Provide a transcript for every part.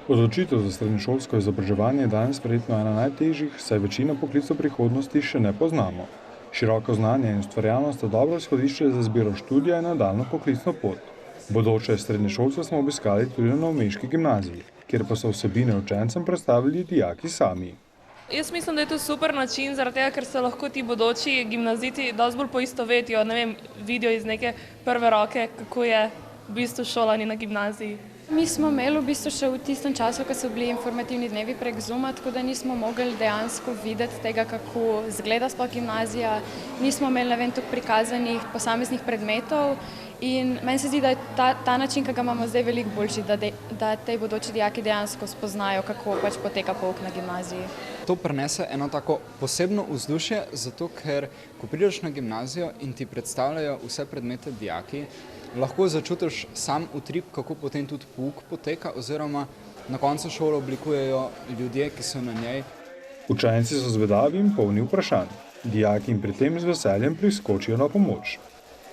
Odločitev za srednješolsko izobraževanje je danes verjetno ena najtežjih, saj večino poklicov prihodnosti še ne poznamo. Široko znanje in ustvarjalnost sta dobro izhodišče za izbiro študija in nadaljnjo poklicno pot. Bodoče srednješolce smo obiskali tudi na novomeški gimnaziji, kjer pa so vsebine učencem predstavili dijaki sami. Jaz mislim, da je to super način, zaradi tega, ker se lahko ti bodoči gimnazijci dosti bolj poistovetijo, vidijo iz neke prve roke, kako je v bistvu šolanje na gimnaziji. Mi smo imeli v bistvu še v tistem času, ko so bili informativni dnevi prek Zooma, tako da nismo mogli dejansko videti tega, kako izgleda sploh gimnazija. Nismo imeli toliko prikazanih posameznih predmetov in meni se zdi, da je ta način, ki ga imamo zdaj, veliko boljši, da te bodoči dijaki dejansko spoznajo, kako pač poteka pouk na gimnaziji. To prinese eno tako posebno vzdušje, zato ker ko prideš na gimnazijo in ti predstavljajo vse predmete dijaki, lahko začutiš sam utrip, kako potem tudi pouk poteka, oziroma na koncu šolo oblikujejo ljudje, ki so na njej. Učenci so zvedavi in polni vprašanj. Dijaki jim pri tem z veseljem priskočijo na pomoč.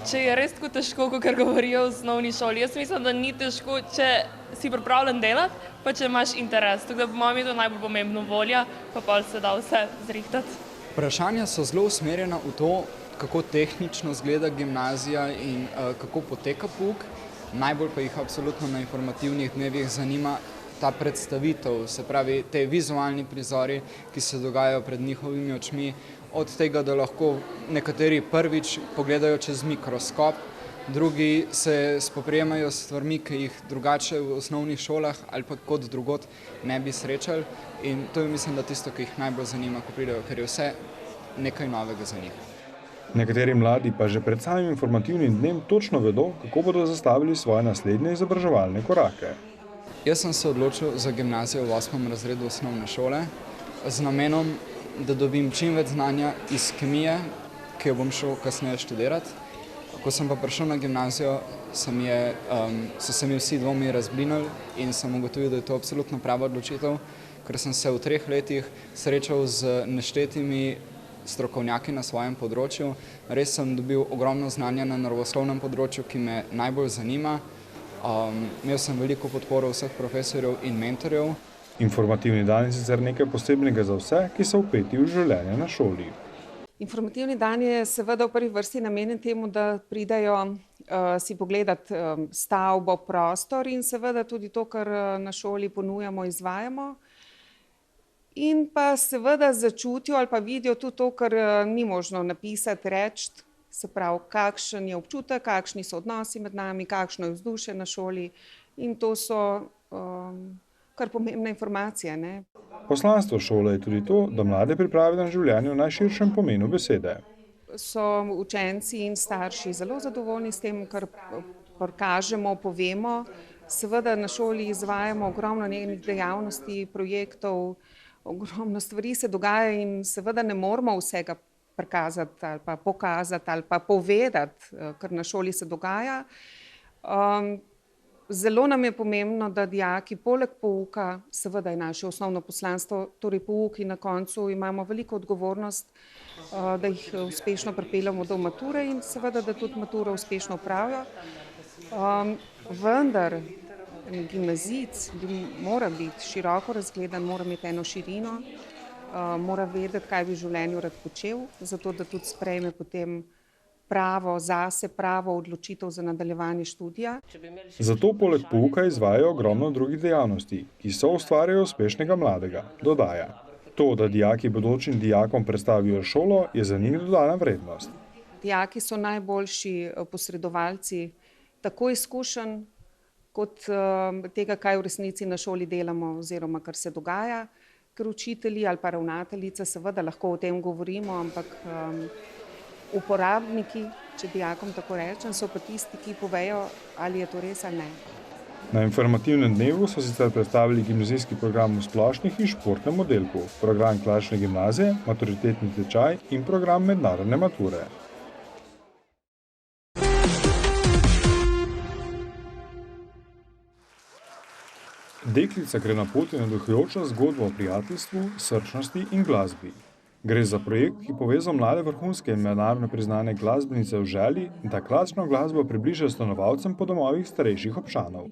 Če je res tako težko, kot govorijo v osnovni šoli, jaz mislim, da ni težko, če si pripravljen delati, pa če imaš interes. Tako da po mojem je to najbolj pomembno, volja, pa pol se da vse zrihtati. Vprašanja so zelo usmerjena v to, kako tehnično izgleda gimnazija in kako poteka pouk. Najbolj pa jih absolutno na informativnih dnevih zanima ta predstavitev, se pravi te vizualni prizori, ki se dogajajo pred njihovimi očmi, od tega, da lahko nekateri prvič pogledajo čez mikroskop, drugi se spoprijemajo s stvarmi, ki jih drugače v osnovnih šolah ali pa kot drugod ne bi srečali, in to je mislim, da tisto, ki jih najbolj zanima, ko pridejo, ker je vse nekaj novega za njih. Nekateri mladi pa že pred samim informativnim dnem točno vedo, kako bodo zastavili svoje naslednje izobraževalne korake. Jaz sem se odločil za gimnazijo v 8. razredu osnovne šole z namenom, da dobim čim več znanja iz kemije, ki jo bom šel kasneje študirati. Ko sem pa prišel na gimnazijo, so se mi vsi dvomi razblinili in sem ugotovil, da je to absolutno prava odločitev, ker sem se v 3 letih srečal z neštetimi strokovnjaki na svojem področju. Res sem dobil ogromno znanja na naravoslovnem področju, ki me najbolj zanima. Imel sem veliko podporo vseh profesorjev in mentorjev. Informativni dan je sicer nekaj posebnega za vse, ki so vpeti v življenje na šoli. Informativni dan je seveda v prvi vrsti namenjen temu, da pridejo si pogledati stavbo, prostor in seveda tudi to, kar na šoli ponujamo, izvajamo. In pa seveda začutijo ali pa vidijo tudi to, kar ni možno napisati, reči, se pravi, kakšen je občutek, kakšni so odnosi med nami, kakšno je vzdušje na šoli, in to so kar pomembne informacije, ne. Poslanstvo šole je tudi to, da mlade pripravi na življenje v najširšem pomenu besede. So učenci in starši zelo zadovoljni s tem, kar prikažemo, povemo. Seveda na šoli izvajamo ogromno njenih dejavnosti, projektov, ogromno stvari se dogaja in seveda ne moramo vsega prikazati ali pa pokazati ali pa povedati, kar na šoli se dogaja. Zelo nam je pomembno, da dijaki poleg pouka, seveda je naše osnovno poslanstvo, torej pouk, in na koncu imamo veliko odgovornost, da jih uspešno pripeljemo do mature in seveda, da tudi maturo uspešno opravijo. Vendar gimnazijec mora biti široko razgledan, mora imeti eno širino, mora vedeti, kaj bi v življenju rad počel, zato da tudi sprejme potem pravo odločitev za nadaljevanje študija. Zato poleg pouka izvajajo ogromno drugih dejavnosti, ki soustvarjajo uspešnega mladega, dodaja. To, da dijaki bodočim dijakom predstavijo šolo, je za njih dodana vrednost. Dijaki so najboljši posredovalci tako izkušenj kot tega, kaj v resnici na šoli delamo oziroma kar se dogaja, ker učitelji ali pa ravnateljice seveda lahko o tem govorimo, ampak uporabniki, če dijakom tako rečem, so pa tisti, ki povejo, ali je to res ali ne. Na informativnem dnevu so sicer predstavili gimnazijski program v splošnih in športnem oddelku, program klasične gimnazije, maturitetni tečaj in program mednarodne mature. Deklica gre na pot in navdihujoča zgodba o prijateljstvu, srčnosti in glasbi. Gre za projekt, ki povezal mlade vrhunske in mednarodno priznane glasbenice v želji, da klasično glasbo približa stanovalcem po domovih starejših občanov.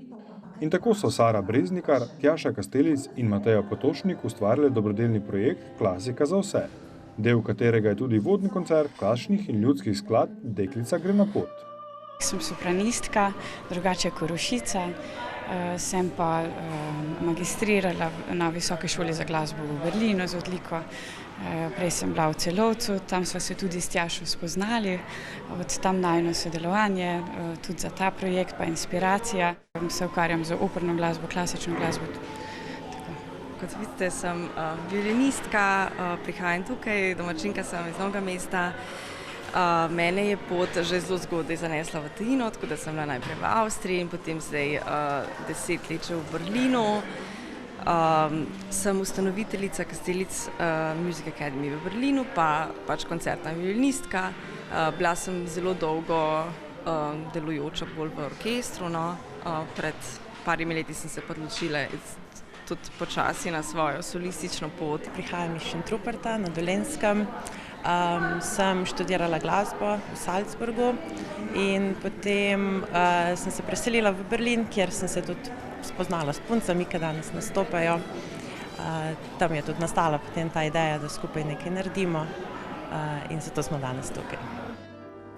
In tako so Sara Breznikar, Tjaša Kastelic in Mateja Potočnik ustvarili dobrodelni projekt Klasika za vse, del katerega je tudi vodni koncert klasičnih in ljudskih skladb Deklica gre na pot. Sem sopranistka, drugače Korošica, sem pa magistrirala na Visoki šoli za glasbo v Berlinu z odliko. Prej sem bila v Celovcu, tam sva se tudi s Tjašo spoznali, od tam najino sodelovanje, tudi za ta projekt pa inspiracija. Se ukvarjam z operno glasbo, klasično glasbo. Kot vidite, sem violinistka, prihajam tukaj, domačinka sem iz Novega mesta. Mene je pot že zelo zgodaj zanesla v tujino, tako da sem bila najprej v Avstriji in potem zdaj 10 let v Berlinu. Sem ustanoviteljica Kastelic Music Academy v Berlinu, pa pač koncertna violinistka. Bila sem zelo dolgo delujoča bolj v orkestru, no. Pred parimi leti sem se odločila tudi počasi na svojo solistično pot. Prihajam iz Šentruperta na Dolenjskem. Sem študirala glasbo v Salzburgu in potem sem se preselila v Berlin, kjer sem se tudi spoznala s puncami, ki danes nastopajo. Tam je tudi nastala potem ta ideja, da skupaj nekaj naredimo in zato smo danes tukaj.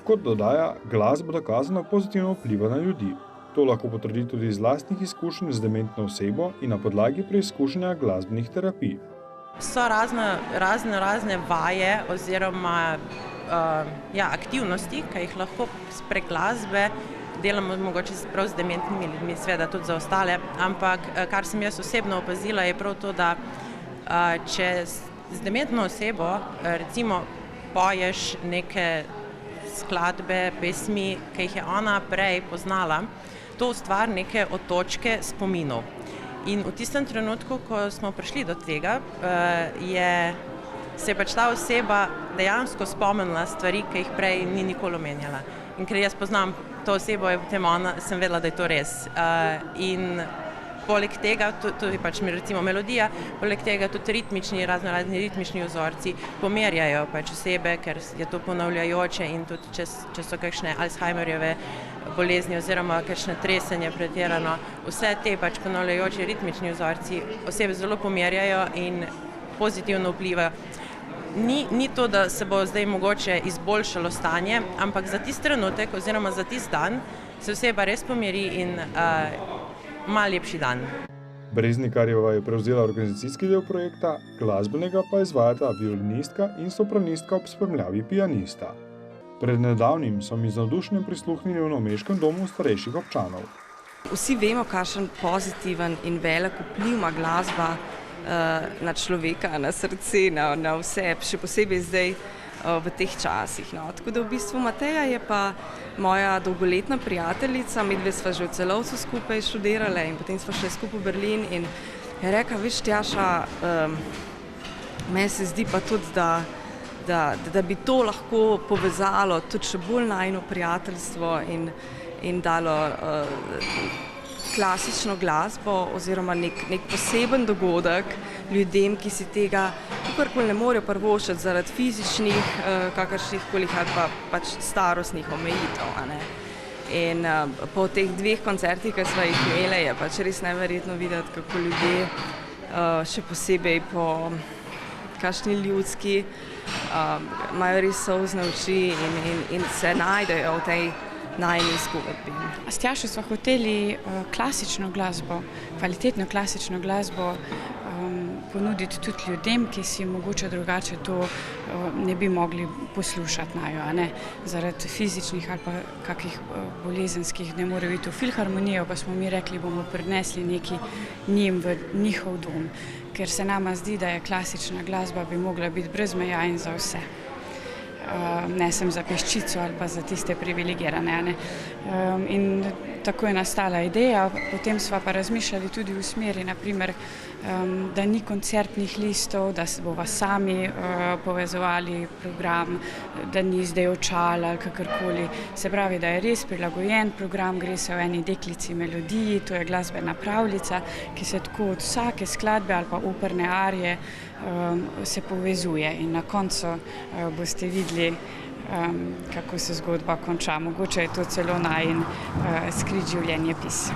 Kot dodaja, glasba dokazano pozitivno vpliva na ljudi. To lahko potrdi tudi iz lastnih izkušenj z dementno osebo in na podlagi preizkušanja glasbenih terapij. So razne vaje oziroma aktivnosti, ki jih lahko prek glasbe delamo mogoče prav z dementnimi ljudmi, seveda tudi za ostale, ampak kar sem jaz osebno opazila je prav to, da če z dementno osebo recimo poješ neke skladbe, pesmi, ki jih je ona prej poznala, to ustvari neke otočke spominov. In v tistem trenutku, ko smo prišli do tega, se je pač ta oseba dejansko spomnila stvari, ki jih prej ni nikoli omenjala. In ker jaz poznam to osebo, je potem ona, sem vedela, da je to res. In poleg tega, to je pač recimo melodija, poleg tega tudi razni ritmični vzorci pomerjajo pač osebe, ker je to ponavljajoče in tudi če so kakšne Alzheimerjeve bolezni oziroma kakšne tresenje pretirano, vse te pač ponavljajoči ritmični vzorci osebe zelo pomerjajo in pozitivno vplivajo. Ni to, da se bo zdaj mogoče izboljšalo stanje, ampak za tisti trenutek oziroma za tisti dan se oseba res pomiri in ima lepši dan. Breznikarjeva je prevzela organizacijski del projekta, glasbenega pa izvajata violinistka in sopranistka ob spremljavi pianista. Pred nedavnim so mi z navdušenjem prisluhnili v novomeškem domu starejših občanov. Vsi vemo, kakšen pozitiven in velik vpliv ima glasba na človeka, na srce, na vse, še posebej zdaj v teh časih. No. Tako da v bistvu Mateja je pa moja dolgoletna prijateljica, midve sva že v Celovcu skupaj študirale in potem sva šli skupaj v Berlin in je rekla, veš Tjaša, meni se zdi pa tudi, da bi to lahko povezalo tudi še bolj najino prijateljstvo in dalo klasično glasbo oziroma nek poseben dogodek ljudem, ki si tega kakorkoli ne morejo privoščiti zaradi fizičnih, kakršnihkoli ali pa pač starostnih omejitev. A ne? In po teh 2 koncertih, ki sva jih imeli, je pač res neverjetno videti, kako ljudje, še posebej po kakšni ljudski, imajo res solzne oči in se najdejo v tej najini zgodbi. S Tjašo sva hoteli klasično glasbo, kvalitetno klasično glasbo ponuditi tudi ljudem, ki si mogoče drugače to ne bi mogli poslušati najo, a ne? Zaradi fizičnih ali pa kakih bolezenskih ne morejo iti v filharmonijo, pa smo mi rekli, bomo prinesli nekaj njim v njihov dom, ker se nama zdi, da je klasična glasba bi mogla biti brez meja in za vse. Ne sem za peščico ali pa za tiste privilegirane. In tako je nastala ideja, potem sva pa razmišljali tudi v smeri, naprimer, da ni koncertnih listov, da se bova sami povezovali program, da ni zdaj očal ali kakorkoli. Se pravi, da je res prilagojen program, gre se o eni deklici melodiji, to je glasbena pravljica, ki se tako od vsake skladbe ali pa operne arije se povezuje in na koncu boste videli, kako se zgodba konča. Mogoče je to celo najin skrit življenjepis.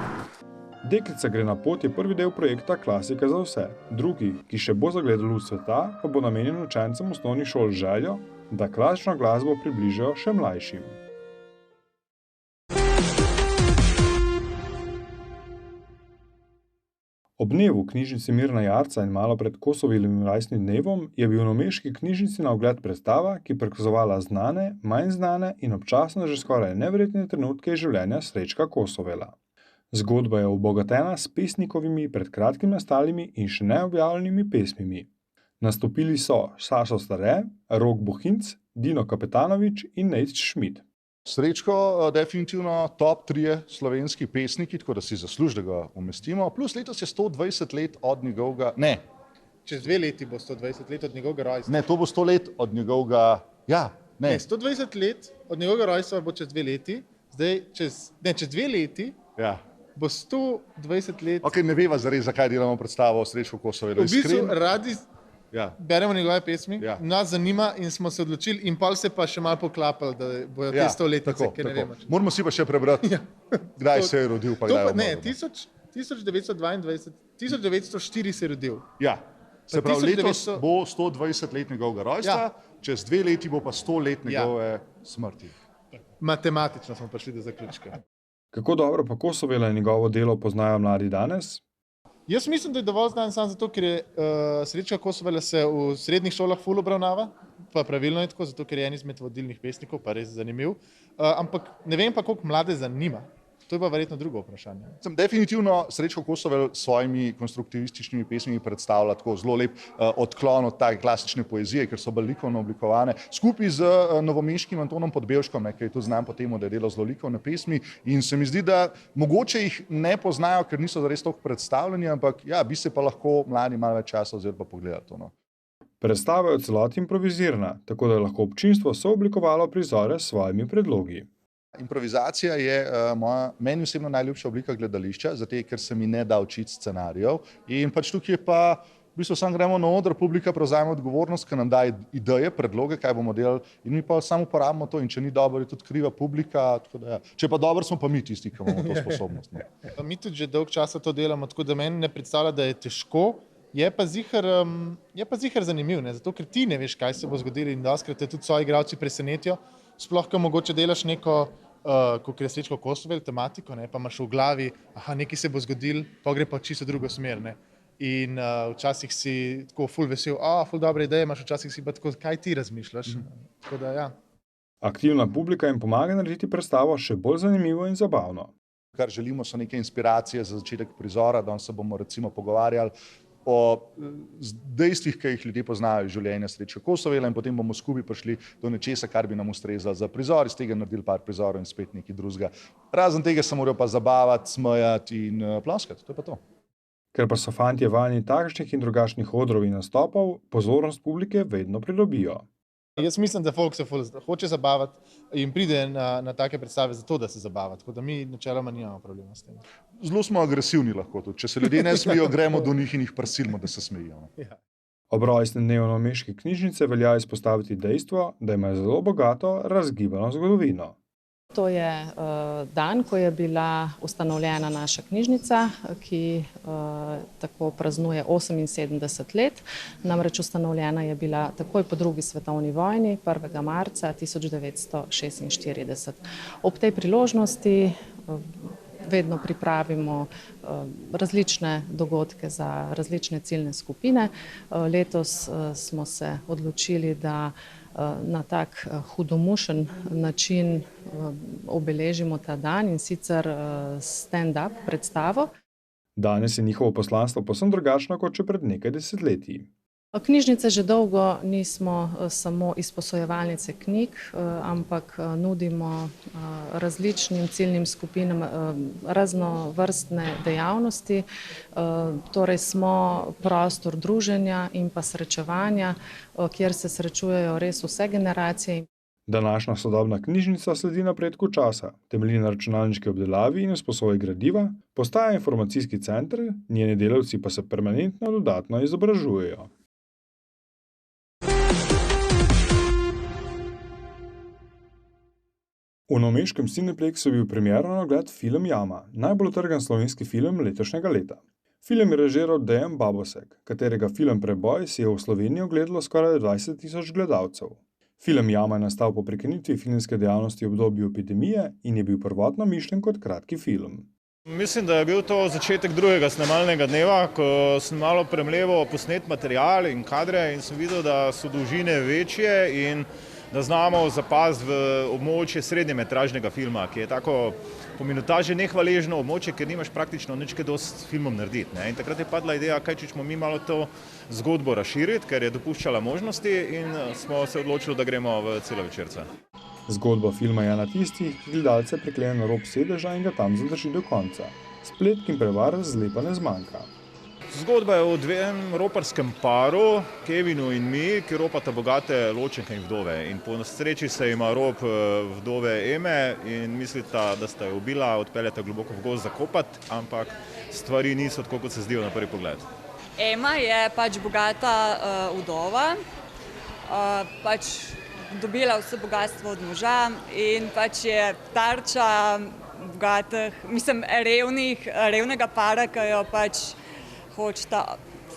Deklica gre na pot je prvi del projekta Klasika za vse. Drugi, ki še bo zagledal luč sveta, pa bo namenjen učencem osnovnih šol z željo, da klasično glasbo približajo še mlajšim. Ob dnevu knjižnice Mirna Jarca in malo pred Kosovovim rojstnim dnevom je bil v novomeški knjižnici na ogled predstava, ki prikazovala znane, manj znane in občasno že skoraj neverjetne trenutke iz življenja Srečka Kosovela. Zgodba je obogatena s pesnikovimi pred kratkim nastalimi in še neobjavljenimi pesmimi. Nastopili so Sašo Stare, Rok Bohinc, Dino Kapetanovič in Nejc Šmid. Srečko definitivno top 3 slovenski pesniki, tako da si zasluži, da ga umestimo. Plus letos je 120 let od njegovega, ne. Čez 2 leti bo 120 let od njegovega rojstva. Ne, to bo 100 let od njegovega, ja, ne. 120 let od njegovega rojstva bo čez 2 leti, zdaj čez 2 leti ja. Bo 120 let. Ok, ne veva zares, zakaj delamo predstavo o Srečku Kosovelu. V bistvu radi beremo njegove pesmi, ja. Nas zanima in smo se odločili in pol se pa še malo poklapali, da bojo te 100 letnice, ki ne vemo. Moramo si pa še prebrati, kdaj se je rodil, pa kdaj je umrl. Ne, 1904 se je rodil. Ja, se pravi, letos bo 120 let njegovega rojstva, čez 2 leti bo pa 100 let njegove smrti. Matematično smo prišli do zaključka. Kako dobro pa Kosovela in njegovo delo poznajo mladi danes? Jaz mislim, da je dovolj znan samo zato, ker je Srečka Kosovela se v srednjih šolah ful obravnava, pa pravilno je tako, zato ker je en izmed vodilnih pesnikov, pa res zanimiv. Ampak ne vem pa, koliko mlade zanima. To je pa verjetno drugo vprašanje. Definitivno Srečko Kosovel s svojimi konstruktivističnimi pesmimi predstavlja tako zelo lep odklon od take klasične poezije, ker so bolj likovno oblikovane. Skupaj z novomeškim Antonom Podbevškom, ki je tudi znan po temu, da je delal zelo likovne pesmi in se mi zdi, da mogoče jih ne poznajo, ker niso zares toliko predstavljeni, ampak ja, bi se pa lahko mladi malo več časa vzeli pa pogledati to. No. Predstava je v celoti improvizirana, tako da je lahko občinstvo sooblikovalo prizore s svojimi predlogi. Improvizacija je meni osebno najljubša oblika gledališča, zato ker se mi ne da učiti scenarijev in pač tukaj pa v bistvu samo gremo na oder, publika prevzame odgovornost, ki nam daje ideje, predloge, kaj bomo delali in mi pa samo uporabimo to in če ni dobro, je tudi kriva publika, tako da ja. Če pa dobro, smo pa mi tisti, ki imamo to sposobnost. Ne. Mi tudi že dolg časa to delamo, tako da meni ne predstavlja, da je težko, je pa zihar zanimiv, ne? Zato ker ti ne veš, kaj se bo zgodilo in dostikrat te tudi svoji igralci presenetijo, sploh, ko mogoče delaš neko kot je Srečko Kosovel, tematiko, ne, pa imaš v glavi, nekaj se bo zgodil, pa gre pa čisto drugo smer. Ne. In včasih si tako ful vesel, ful dobre ideje imaš, včasih si pa tako, kaj ti razmišljaš. Tako da, ja. Aktivna publika jim pomaga narediti predstavo še bolj zanimivo in zabavno. Kar želimo so neke inspiracije za začetek prizora, da se bomo recimo pogovarjali o dejstvih, ki jih ljudje poznajo iz življenja Srečka Kosovela in potem bomo skupaj prišli do nečesa, kar bi nam ustrezalo za prizor, iz tega naredili par prizorov in spet nekaj drugega. Razen tega se morajo pa zabavati, smejati in ploskati, to je pa to. Ker pa so fantje vajeni takšnih in drugačnih odrov in nastopov, pozornost publike vedno pridobijo. Jaz mislim, da folk se hoče zabavati in pride na take predstave zato, da se zabava, tako da mi načeloma nimamo problema s tem. Zelo smo agresivni lahko tudi. Če se ljudje ne smejijo, gremo do njih in jih prisilimo, da se smejijo. Ja. Ob rojstnem dnevu novomeške knjižnice velja izpostaviti dejstvo, da ima zelo bogato razgibano zgodovino. To je dan, ko je bila ustanovljena naša knjižnica, ki tako praznuje 78 let. Namreč ustanovljena je bila takoj po drugi svetovni vojni, 1. marca 1946. Ob tej priložnosti vedno pripravimo različne dogodke za različne ciljne skupine. Letos smo se odločili, da na tak hudomušen način obeležimo ta dan in sicer stand-up predstavo. Danes je njihovo poslanstvo povsem drugačno kot še pred nekaj desetletji. Knjižnice že dolgo nismo samo izposojevalnice knjig, ampak nudimo različnim ciljnim skupinam raznovrstne dejavnosti. Torej smo prostor druženja in pa srečevanja, kjer se srečujejo res vse generacije. Današnja sodobna knjižnica sledi napredku časa, temelji na računalniški obdelavi in izposoji gradiva, postaja informacijski center, njeni delavci pa se permanentno dodatno izobražujejo. V novomeškem Cineplexu je bil premierno na ogled film Jama, najbolj utrgan slovenski film letošnjega leta. Film je režiral Dejan Babosek, katerega film Preboj si je v Sloveniji ogledalo skoraj 20.000 gledalcev. Film Jama je nastal po prekinitvi filmske dejavnosti v obdobju epidemije in je bil prvotno mišljen kot kratki film. Mislim, da je bil to začetek drugega snemalnega dneva, ko sem malo premleval posnet material in kadre in sem videl, da so dolžine večje in da znamo zapaziti v območje srednjemetražnega filma, ki je tako po minutaži nehvaležno območje, ker nimaš praktično nič kaj dosti filmom narediti. In takrat je padla ideja, kaj če smo mi malo to zgodbo razširiti, ker je dopuščala možnosti in smo se odločili, da gremo v celovečerca. Zgodba filma je ena tistih, ki gledalce priklene na rob sedeža in ga tam zadrži do konca. Spletk in prevar zlepa ne zmanjka. Zgodba je o dvem roparskem paru, Kevinu in mi, ki ropata bogate ločenke in vdove. In po nesreči se ima rob vdove Eme in mislita, da sta jo ubila, odpeljata globoko v gozd zakopati, ampak stvari niso tako, kot se zdijo na prvi pogled. Ema je pač bogata vdova, pač dobila vse bogatstvo od moža in pač je tarča bogatih, revnega para, ki jo pač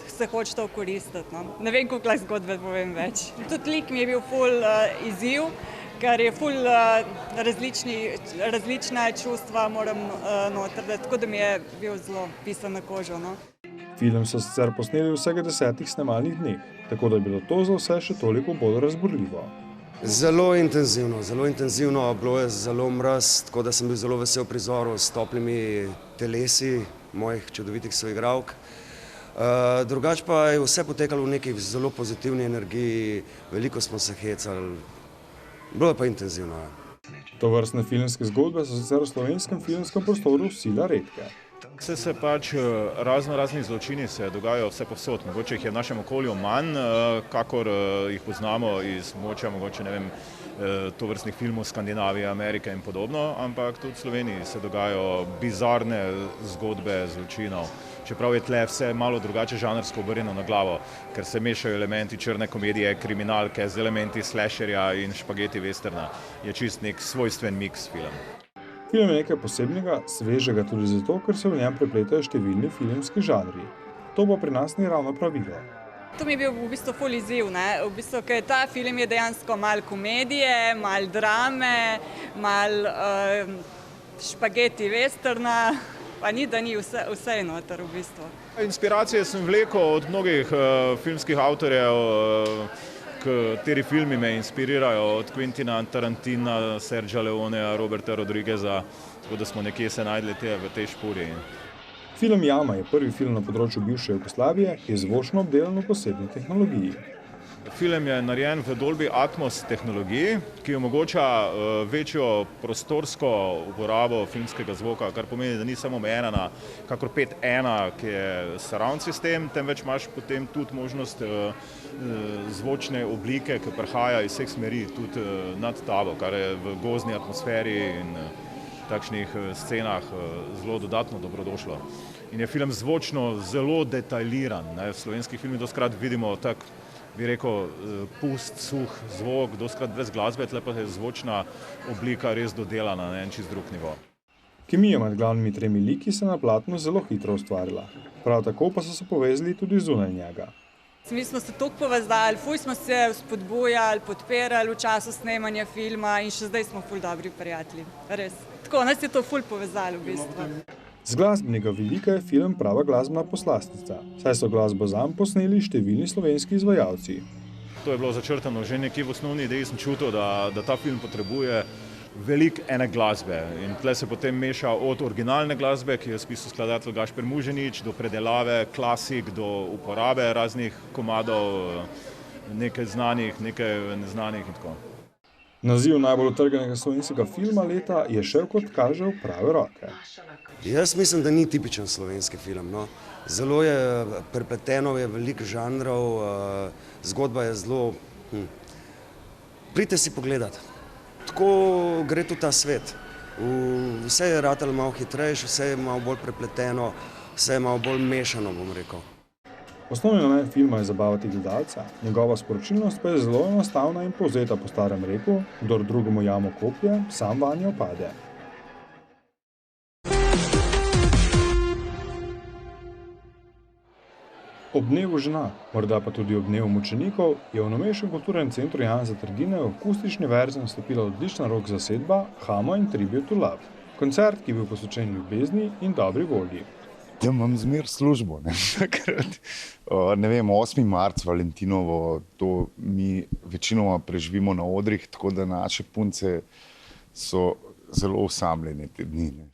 se hočeta okoristiti. No. Ne vem, koliko zgodbe povem več. Tudi lik mi je bil ful izziv, ker je ful različna čustva moram noter, tako da mi je bil zelo pisan na kožo. No. Film so sicer posneli v vsega 10 snemalnih dneh, tako da je bilo to za vse še toliko bolj razburljivo. Zelo intenzivno, bilo je zelo mraz, tako da sem bil zelo vesel prizorov s toplimi telesi mojih čudovitih soigralk. Drugače pa je vse potekalo v neki zelo pozitivni energiji, veliko smo se hecali, bilo je pa intenzivno. Tovrstne filmske zgodbe so sicer v slovenskem filmskem prostoru sila redke. Se pač razni zločini se dogajajo vse povsod. Mogoče jih je v našem okolju manj, kakor jih poznamo iz moča, mogoče ne vem, tovrstnih filmov Skandinavije, Amerike in podobno, ampak tudi v Sloveniji se dogajajo bizarne zgodbe zločinov. Čeprav je tle vse malo drugače žanrsko obrnjeno na glavo, ker se mešajo elementi črne komedije, kriminalke z elementi slasherja in špageti westerna. Je čist nek svojstven miks film. Film je nekaj posebnega, svežega tudi zato, ker se v njem prepletajo številni filmski žanri. To pa pri nas ni ravno pravilo. To mi je bil v bistvu ful izziv, ker ta film je dejansko malo komedije, malo drame, malo špageti westerna, pa ni, da ni vse noter v bistvu. Inspiracije sem vlekel od mnogih filmskih avtorjev, kateri filmi me inspirirajo, od Quentina Tarantina, Sergija Leonea, Roberta Rodrigueza, tako da smo nekje se najdli v tej špuri. Film Jama je prvi film na področju bivše Jugoslavije, ki je zvočno obdelan v posebni tehnologiji. Film je narejen v Dolby Atmos tehnologiji, ki omogoča večjo prostorsko uporabo filmskega zvoka, kar pomeni, da ni samo omejena na kakor 5.1, ki je surround sistem, temveč imaš potem tudi možnost zvočne oblike, ki prihaja iz vseh smeri tudi nad tabo, kar je v gozdni atmosferi in takšnih scenah zelo dodatno dobrodošlo. In je film zvočno zelo detajliran. V slovenskih filmih dostikrat vidimo tak, bi rekel, pust, suh zvok, dostikrat brez glasbe, tle pa je zvočna oblika res dodelana na en čist drug nivo. Kemija med glavnimi tremi liki se na platnu zelo hitro ustvarila. Prav tako pa so se povezali tudi zunaj njega. Mi smo se toliko povezali, ful smo se spodbujali, podpirali v času snemanja filma in še zdaj smo ful dobri prijatelji. Res. Tako, nas je to ful povezali v bistvu. Z glasbenega vidika je film prava glasbena poslastica, saj so glasbo zanj posneli številni slovenski izvajalci. To je bilo začrtano že nekje v osnovni ideji, sem čutil, da ta film potrebuje veliko ene glasbe in tle se potem meša od originalne glasbe, ki je spisal skladatelj Gašper Muženič, do predelave klasik, do uporabe raznih komadov, nekaj znanih, nekaj neznanih in tako. Naziv najbolj utrganega slovenskega filma leta je šel, kot kaže, v prave roke. Jaz mislim, da ni tipičen slovenski film. No. Zelo je prepleteno, je veliko žanrov, zgodba je zelo... Pridite si pogledati. Tako gre tudi ta svet. Vse je ratalo malo hitrejše, vse je malo bolj prepleteno, vse je malo bolj mešano, bom rekel. Osnovni namen filma je zabavati gledalca, njegova sporočilnost pa je zelo enostavna in povzeta po starem reku: kdor drugemu jamo koplje, sam vanjo pade. Ob dnevu žena, morda pa tudi ob dnevu mučenikov, je v Novomeškem kulturnem centru Janeza Trdine v akustični verziji nastopila odlična rock zasedba Hamo in Tribute to Love. Koncert, ki je bil posvečen ljubezni in dobri volji. Ja, imam zmer službo, ne, takrat. Ne vem, 8. marc, Valentinovo, to mi večinoma preživimo na odrih, tako da naše punce so zelo osamljene te dni, ne.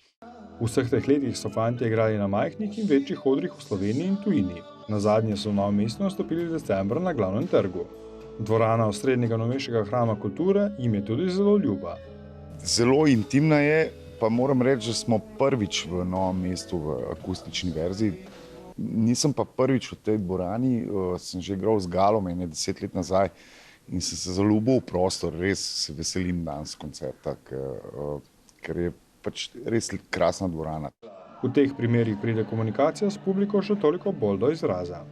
V vseh teh letih so fantje igrali na majhnih in večjih odrih v Sloveniji in tujini. Nazadnje so v Novem mestu nastopili decembra na Glavnem trgu. Dvorana osrednjega novomeškega hrama kulture jim je tudi zelo ljuba. Zelo intimna je, pa moram reči, da smo prvič v Novem mestu v akustični verziji. Nisem pa prvič v tej dvorani, sem že igral z Galom 10 let nazaj in sem se zaljubil v prostor, res se veselim danes koncerta, ker je pač res krasna dvorana. V teh primerih pride komunikacija s publiko še toliko bolj do izraza.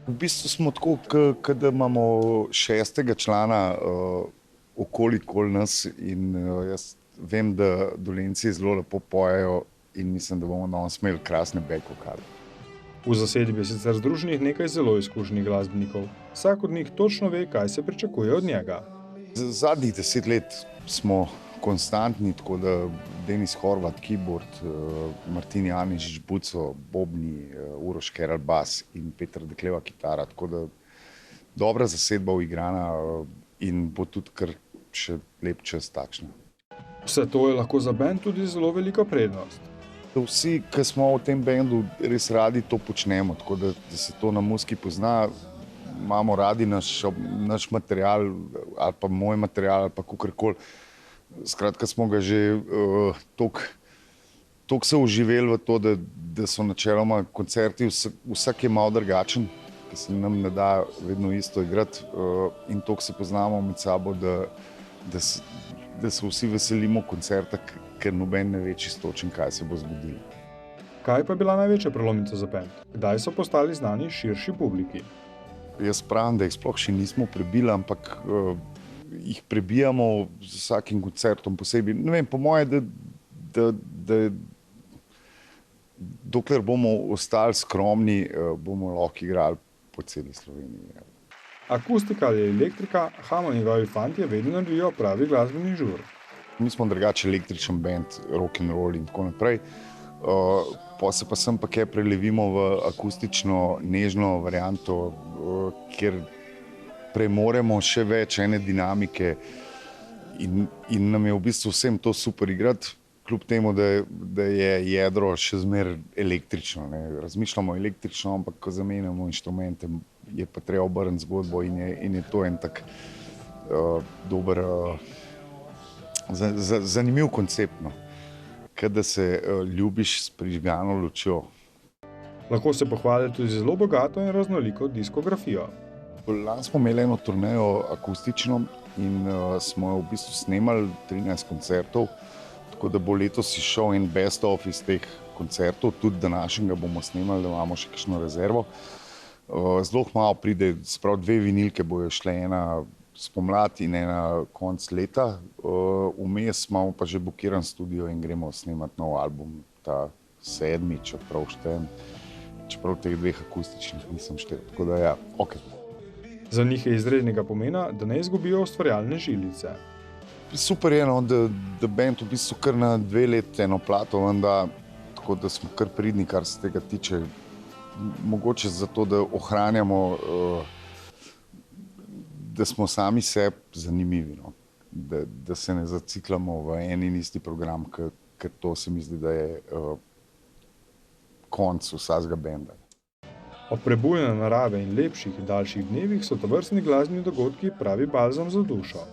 V bistvu smo tako, kot da imamo 6. člana okoli nas in jaz vem, da Dolenjci zelo lepo pojejo in mislim, da bomo danes imeli krasne back vokale. V zasedbi je sicer združenih nekaj zelo izkušenih glasbenikov. Vsak od njih točno ve, kaj se pričakuje od njega. Zadnjih 10 let smo konstantni, tako da Denis Horvat, keyboard, Martin Janižič, buco, bobni, Uroš Keral, bas in Peter Dekleva, kitara, tako da dobra zasedba uigrana in bo tudi kar še lep čas takšna. Vse to je lahko za bend tudi zelo velika prednost. Vsi, ki smo v tem bendu, res radi to počnemo, tako da se to na muziki pozna, imamo radi naš material ali pa moj material ali pa kakorkoli. Skratka, smo ga že toliko se uživeli v to, da so načeloma koncerti, vsak je malo drugačen, ker se nam ne da vedno isto igrati in toliko se poznamo med sabo, da se vsi veselimo koncerta, ker noben ne ve čisto točno, kaj se bo zgodilo. Kaj pa je bila največja prelomnica za bend? Kdaj so postali znani širši publiki? Jaz pravim, da jih sploh še nismo prebili, ampak jih prebijamo z vsakim koncertom posebej. Ne vem, po moje, da dokler bomo ostali skromni, bomo lahko igrali po celi Sloveniji. Akustika ali elektrika, Hamo in njegovi fantje vedno naredijo pravi glasbeni žur. Mi smo drugače električen band, rock and roll in tako naprej. Pa se pa sem pa kaj prelevimo v akustično, nežno varianto, kjer premoremo še več ene dinamike in nam je v bistvu vsem to super igrati, kljub temu, da je jedro še zmeraj električno. Razmišljamo električno, ampak ko zamenjamo inštrumente, je pa treba obrniti zgodbo in je to en tak dober, zanimiv koncept, da se ljubiš s prižgano lučjo. Lahko se pohvali tudi zelo bogato in raznoliko diskografijo. Lani smo imeli eno turnejo akustično in smo v bistvu snemali 13 koncertov, tako da bo letos izšel en best of iz teh koncertov, tudi današnjega bomo snemali, da imamo še kakšno rezervo. Zelo malo pride, sprav 2 vinilke bojo šle, ena spomlad in ena konc leta. Vmes imamo pa že bukiran studio in gremo snemati nov album, ta 7., čeprav teh 2 akustičnih nisem štel, tako da ja, ok. Za njih je izrednega pomena, da ne izgubijo ustvarjalne žilice. Super je, da band v bistvu kar na 2 leti eno plato, tako da smo kar pridni, kar se tega tiče. Mogoče zato, da ohranjamo, da smo sami sebi zanimivi, da se ne zaciklamo v en in isti program, ker to se mi zdi, da je konc vsakega benda. Ob prebujanju narave in lepših, daljših dnevih so tovrstni glasbeni dogodki pravi balzam za dušo.